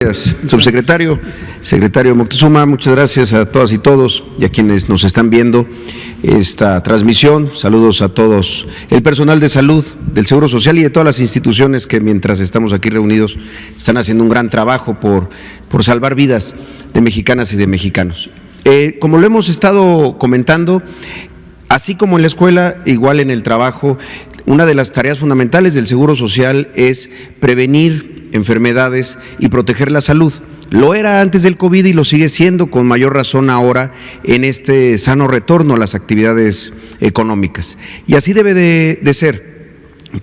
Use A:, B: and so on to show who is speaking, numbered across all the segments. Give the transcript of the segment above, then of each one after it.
A: Gracias, subsecretario, secretario Moctezuma, muchas gracias a todas y todos y a quienes nos están viendo esta transmisión. Saludos a todos el personal de salud del Seguro Social y de todas las instituciones que mientras estamos aquí reunidos están haciendo un gran trabajo por salvar vidas de mexicanas y de mexicanos. Como lo hemos estado comentando, así como en la escuela, igual en el trabajo, una de las tareas fundamentales del Seguro Social es prevenir enfermedades y proteger la salud. Lo era antes del COVID y lo sigue siendo con mayor razón ahora en este sano retorno a las actividades económicas. Y así debe de ser,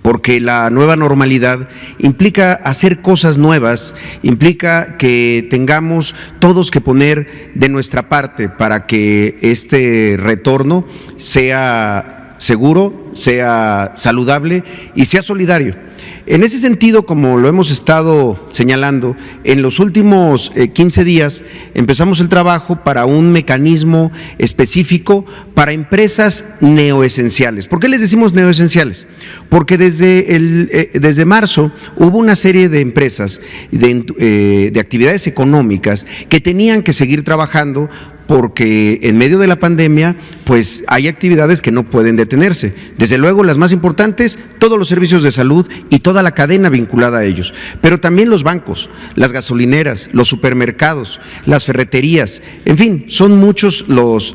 A: porque la nueva normalidad implica hacer cosas nuevas, implica que tengamos todos que poner de nuestra parte para que este retorno sea seguro, sea saludable y sea solidario. En ese sentido, como lo hemos estado señalando, en los últimos 15 días empezamos el trabajo para un mecanismo específico para empresas neoesenciales. ¿Por qué les decimos neoesenciales? Porque desde marzo hubo una serie de empresas, de actividades económicas que tenían que seguir trabajando porque en medio de la pandemia, pues hay actividades que no pueden detenerse. Desde luego, las más importantes, todos los servicios de salud y toda la cadena vinculada a ellos, pero también los bancos, las gasolineras, los supermercados, las ferreterías, en fin, son muchos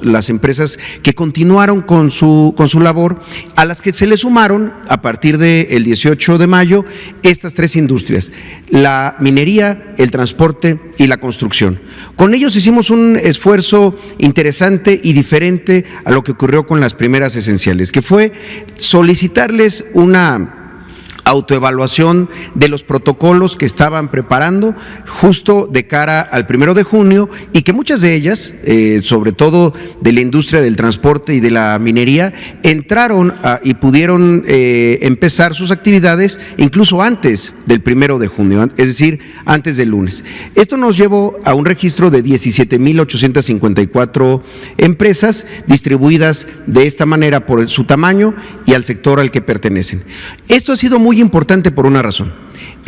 A: las empresas que continuaron con su labor, a las que se le sumaron a partir del 18 de mayo estas tres industrias: la minería, el transporte y la construcción. Con ellos hicimos un esfuerzo interesante y diferente a lo que ocurrió con las primeras esenciales, que fue solicitarles una autoevaluación de los protocolos que estaban preparando justo de cara al 1 de junio y que muchas de ellas, sobre todo de la industria del transporte y de la minería, entraron y pudieron empezar sus actividades incluso antes del 1 de junio, es decir, antes del lunes. Esto nos llevó a un registro de 17,854 empresas distribuidas de esta manera por su tamaño y al sector al que pertenecen. Esto ha sido muy importante por una razón.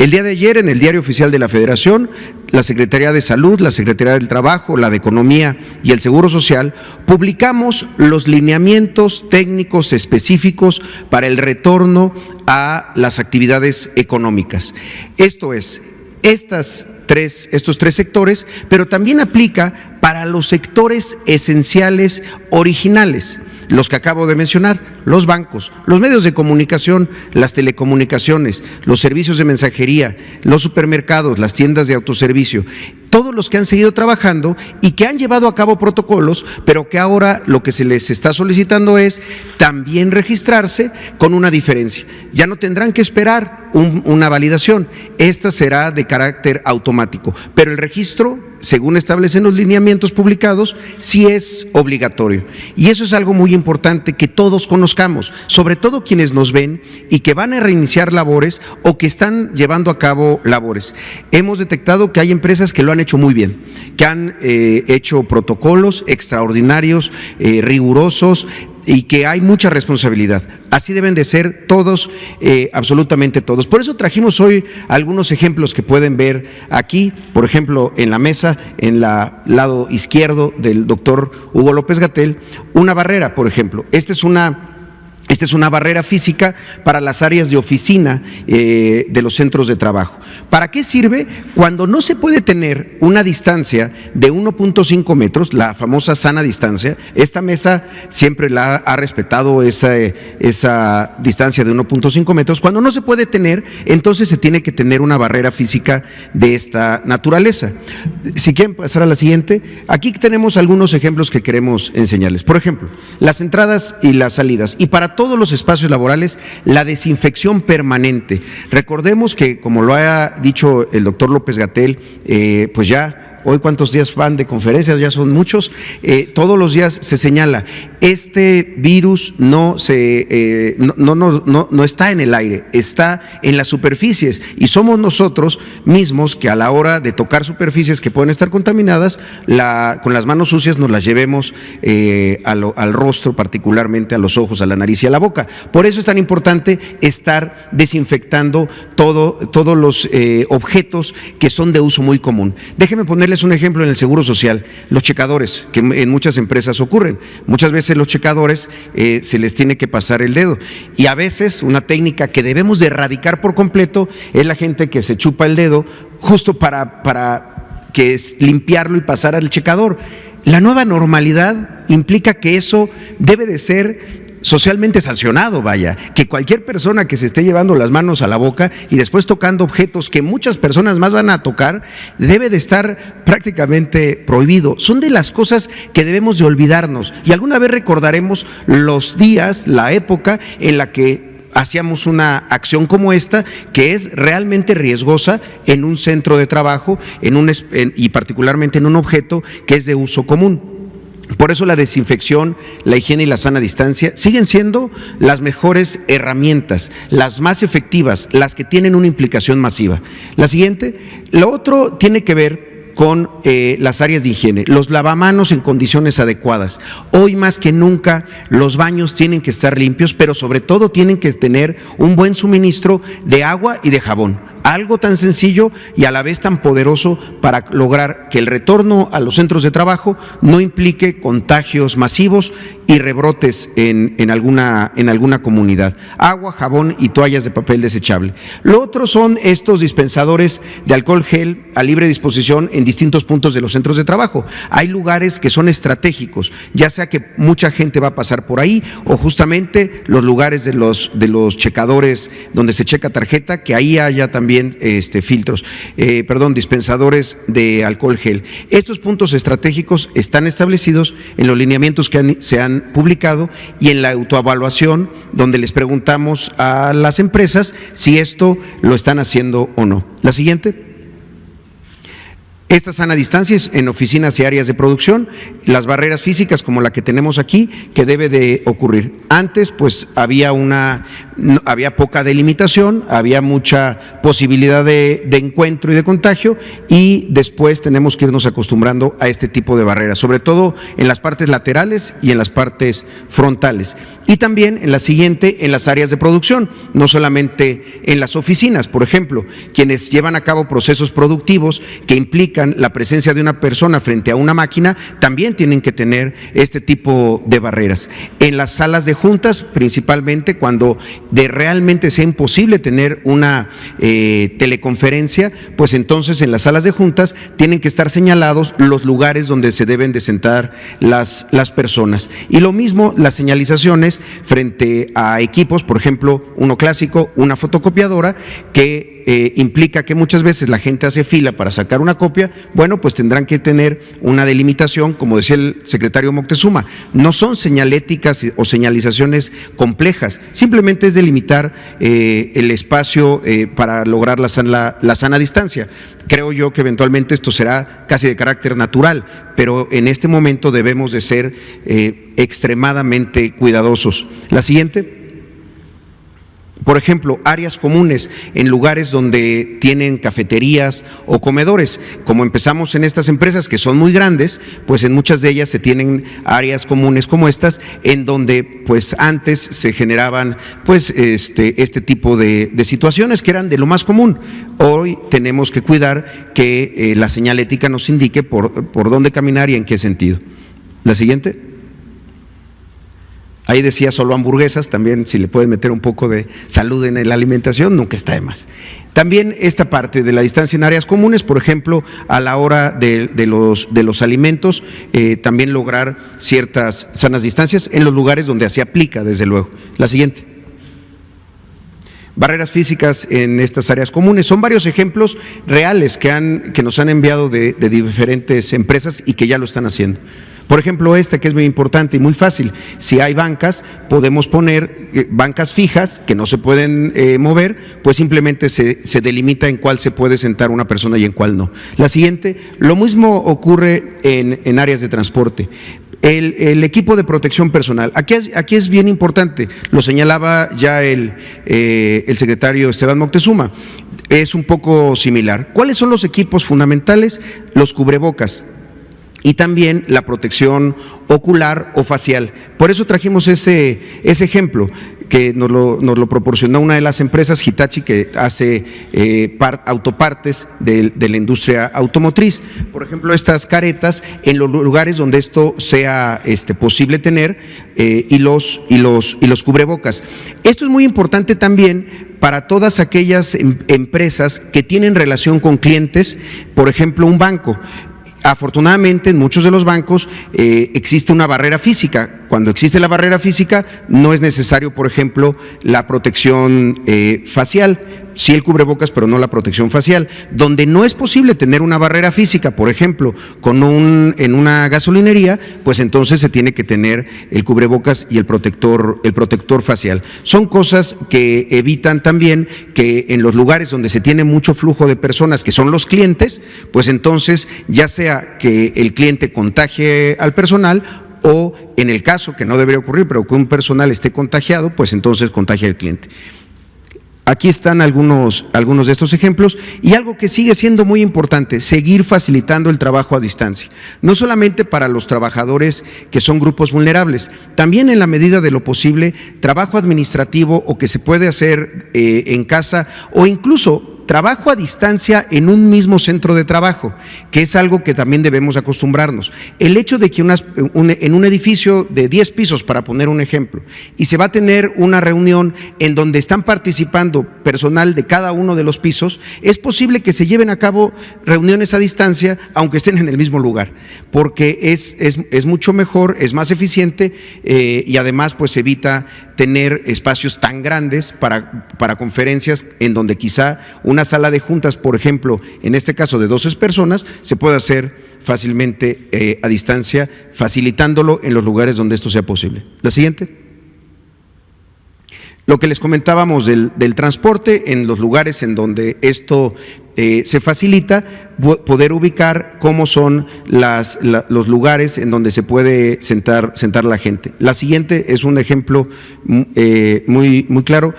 A: El día de ayer, en el Diario Oficial de la Federación, la Secretaría de Salud, la Secretaría del Trabajo, la de Economía y el Seguro Social, publicamos los lineamientos técnicos específicos para el retorno a las actividades económicas. Esto es, estos tres sectores, pero también aplica para los sectores esenciales originales, los que acabo de mencionar: los bancos, los medios de comunicación, las telecomunicaciones, los servicios de mensajería, los supermercados, las tiendas de autoservicio, todos los que han seguido trabajando y que han llevado a cabo protocolos, pero que ahora lo que se les está solicitando es también registrarse con una diferencia. Ya no tendrán que esperar una validación, esta será de carácter automático, pero el registro, según establecen los lineamientos publicados, sí es obligatorio. Y eso es algo muy importante que todos conozcamos, sobre todo quienes nos ven y que van a reiniciar labores o que están llevando a cabo labores. Hemos detectado que hay empresas que lo han hecho muy bien, que han hecho protocolos extraordinarios, rigurosos, y que hay mucha responsabilidad. Así deben de ser todos, absolutamente todos. Por eso trajimos hoy algunos ejemplos que pueden ver aquí, por ejemplo, en la mesa, en el lado izquierdo del doctor Hugo López-Gatell, una barrera, por ejemplo. Esta es una barrera física para las áreas de oficina de los centros de trabajo. ¿Para qué sirve? Cuando no se puede tener una distancia de 1.5 metros, la famosa sana distancia. Esta mesa siempre ha respetado esa distancia de 1.5 metros. Cuando no se puede tener, entonces se tiene que tener una barrera física de esta naturaleza. Si quieren pasar a la siguiente, aquí tenemos algunos ejemplos que queremos enseñarles. Por ejemplo, las entradas y las salidas. Y para todos los espacios laborales, la desinfección permanente. Recordemos que, como lo ha dicho el doctor López-Gatell, pues ya hoy cuántos días van de conferencias, ya son muchos, todos los días se señala, este virus no está en el aire, está en las superficies, y somos nosotros mismos que a la hora de tocar superficies que pueden estar contaminadas, con las manos sucias nos las llevemos al rostro, particularmente a los ojos, a la nariz y a la boca. Por eso es tan importante estar desinfectando todos los objetos que son de uso muy común. Déjenme ponerles un ejemplo en el Seguro Social, los checadores, que en muchas empresas ocurren. Muchas veces los checadores se les tiene que pasar el dedo, y a veces una técnica que debemos de erradicar por completo es la gente que se chupa el dedo justo para que es limpiarlo y pasar al checador. La nueva normalidad implica que eso debe de ser socialmente sancionado, vaya, que cualquier persona que se esté llevando las manos a la boca y después tocando objetos que muchas personas más van a tocar, debe de estar prácticamente prohibido. Son de las cosas que debemos de olvidarnos, y alguna vez recordaremos los días, la época en la que hacíamos una acción como esta, que es realmente riesgosa en un centro de trabajo y particularmente en un objeto que es de uso común. Por eso la desinfección, la higiene y la sana distancia siguen siendo las mejores herramientas, las más efectivas, las que tienen una implicación masiva. La siguiente, lo otro tiene que ver con las áreas de higiene, los lavamanos en condiciones adecuadas. Hoy más que nunca los baños tienen que estar limpios, pero sobre todo tienen que tener un buen suministro de agua y de jabón. Algo tan sencillo y a la vez tan poderoso para lograr que el retorno a los centros de trabajo no implique contagios masivos y rebrotes en alguna comunidad. Agua, jabón y toallas de papel desechable. Lo otro son estos dispensadores de alcohol gel a libre disposición en distintos puntos de los centros de trabajo. Hay lugares que son estratégicos, ya sea que mucha gente va a pasar por ahí, o justamente los lugares de los checadores donde se checa tarjeta, que ahí haya también dispensadores de alcohol gel. Estos puntos estratégicos están establecidos en los lineamientos que se han publicado y en la autoevaluación, donde les preguntamos a las empresas si esto lo están haciendo o no. La siguiente. Esta sana distancia es en oficinas y áreas de producción, las barreras físicas como la que tenemos aquí, que debe de ocurrir. Antes pues había poca delimitación, había mucha posibilidad de encuentro y de contagio, y después tenemos que irnos acostumbrando a este tipo de barreras, sobre todo en las partes laterales y en las partes frontales. Y también en la siguiente, en las áreas de producción, no solamente en las oficinas. Por ejemplo, quienes llevan a cabo procesos productivos que implican la presencia de una persona frente a una máquina, también tienen que tener este tipo de barreras. En las salas de juntas, principalmente cuando realmente sea imposible tener una teleconferencia, pues entonces en las salas de juntas tienen que estar señalados los lugares donde se deben de sentar las personas. Y lo mismo las señalizaciones frente a equipos, por ejemplo, uno clásico, una fotocopiadora, que implica que muchas veces la gente hace fila para sacar una copia. Bueno, pues tendrán que tener una delimitación, como decía el secretario Moctezuma. No son señaléticas o señalizaciones complejas, simplemente es delimitar el espacio para lograr la sana distancia. Creo yo que eventualmente esto será casi de carácter natural, pero en este momento debemos de ser extremadamente cuidadosos. La siguiente. Por ejemplo, áreas comunes en lugares donde tienen cafeterías o comedores. Como empezamos en estas empresas que son muy grandes, pues en muchas de ellas se tienen áreas comunes como estas, en donde pues antes se generaban pues este tipo de situaciones que eran de lo más común. Hoy tenemos que cuidar que la señalética nos indique por dónde caminar y en qué sentido. La siguiente. Ahí decía solo hamburguesas, también si le pueden meter un poco de salud en la alimentación, nunca está de más. También esta parte de la distancia en áreas comunes, por ejemplo, a la hora de los alimentos, también lograr ciertas sanas distancias en los lugares donde se aplica, desde luego. La siguiente. Barreras físicas en estas áreas comunes. Son varios ejemplos reales que nos han enviado de diferentes empresas y que ya lo están haciendo. Por ejemplo, que es muy importante y muy fácil. Si hay bancas, podemos poner bancas fijas que no se pueden mover, pues simplemente se delimita en cuál se puede sentar una persona y en cuál no. La siguiente, lo mismo ocurre en áreas de transporte. El equipo de protección personal, aquí es bien importante, lo señalaba ya el secretario Esteban Moctezuma, es un poco similar. ¿Cuáles son los equipos fundamentales? Los cubrebocas y también la protección ocular o facial. Por eso trajimos ese ejemplo que nos lo proporcionó una de las empresas, Hitachi, que hace autopartes de la industria automotriz. Por ejemplo, estas caretas en los lugares donde esto sea posible tener y los cubrebocas. Esto es muy importante también para todas aquellas empresas que tienen relación con clientes, por ejemplo, un banco. Afortunadamente, en muchos de los bancos existe una barrera física. Cuando existe la barrera física, no es necesario, por ejemplo, la protección facial. Sí el cubrebocas, pero no la protección facial. Donde no es posible tener una barrera física, por ejemplo, en una gasolinería, pues entonces se tiene que tener el cubrebocas y el protector facial. Son cosas que evitan también que en los lugares donde se tiene mucho flujo de personas, que son los clientes, pues entonces ya sea que el cliente contagie al personal o en el caso que no debería ocurrir, pero que un personal esté contagiado, pues entonces contagia al cliente. Aquí están algunos de estos ejemplos y algo que sigue siendo muy importante, seguir facilitando el trabajo a distancia, no solamente para los trabajadores que son grupos vulnerables, también en la medida de lo posible, trabajo administrativo o que se puede hacer en casa o incluso trabajo a distancia en un mismo centro de trabajo, que es algo que también debemos acostumbrarnos. El hecho de que en un edificio de 10 pisos, para poner un ejemplo, y se va a tener una reunión en donde están participando personal de cada uno de los pisos, es posible que se lleven a cabo reuniones a distancia, aunque estén en el mismo lugar, porque es mucho mejor, es más eficiente y además pues evita tener espacios tan grandes para conferencias en donde quizá una sala de juntas, por ejemplo, en este caso de 12 personas, se puede hacer fácilmente a distancia, facilitándolo en los lugares donde esto sea posible. La siguiente. Lo que les comentábamos del transporte, en los lugares en donde esto se facilita, poder ubicar cómo son los lugares en donde se puede sentar la gente. La siguiente es un ejemplo muy claro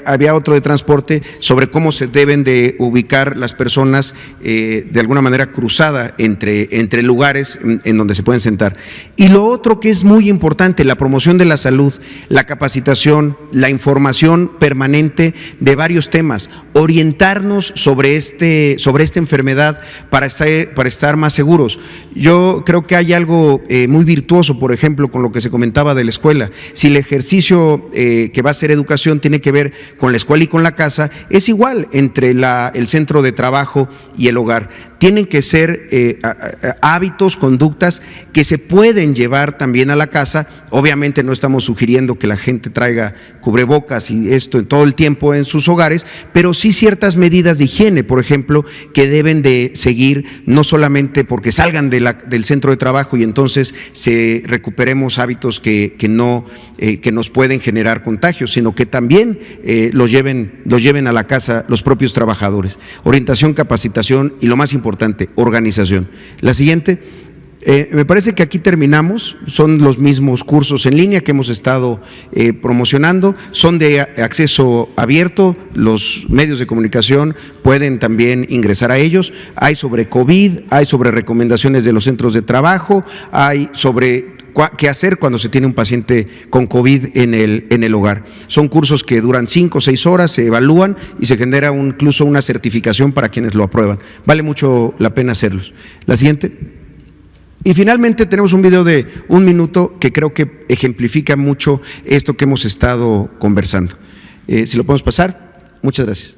A: había otro de transporte sobre cómo se deben de ubicar las personas de alguna manera cruzada entre lugares en donde se pueden sentar. Y lo otro que es muy importante, la promoción de la salud, la capacitación, la información permanente de varios temas, orientarnos sobre esta enfermedad para estar más seguros. Yo creo que hay algo muy virtuoso, por ejemplo, con lo que se comentaba de la escuela. Si el ejercicio que va a ser educación tiene que ver con la escuela y con la casa, es igual entre el centro de trabajo y el hogar. Tienen que ser hábitos, conductas que se pueden llevar también a la casa. Obviamente no estamos sugiriendo que la gente traiga cubrebocas y esto en todo el tiempo en sus hogares, pero sí ciertas medidas de higiene, por ejemplo, que deben de seguir, no solamente porque salgan del centro de trabajo y entonces recuperemos hábitos que nos pueden generar contagios, sino que también los lleven a la casa los propios trabajadores. Orientación, capacitación y lo más importante, organización. La siguiente. Me parece que aquí terminamos, son los mismos cursos en línea que hemos estado promocionando, son de acceso abierto, los medios de comunicación pueden también ingresar a ellos, hay sobre COVID, hay sobre recomendaciones de los centros de trabajo, hay sobre qué hacer cuando se tiene un paciente con COVID en el hogar. Son cursos que duran 5 o 6 horas, se evalúan y se genera incluso una certificación para quienes lo aprueban. Vale mucho la pena hacerlos. La siguiente. Y finalmente tenemos un video de 1 minuto que creo que ejemplifica mucho esto que hemos estado conversando. Si lo podemos pasar, muchas gracias.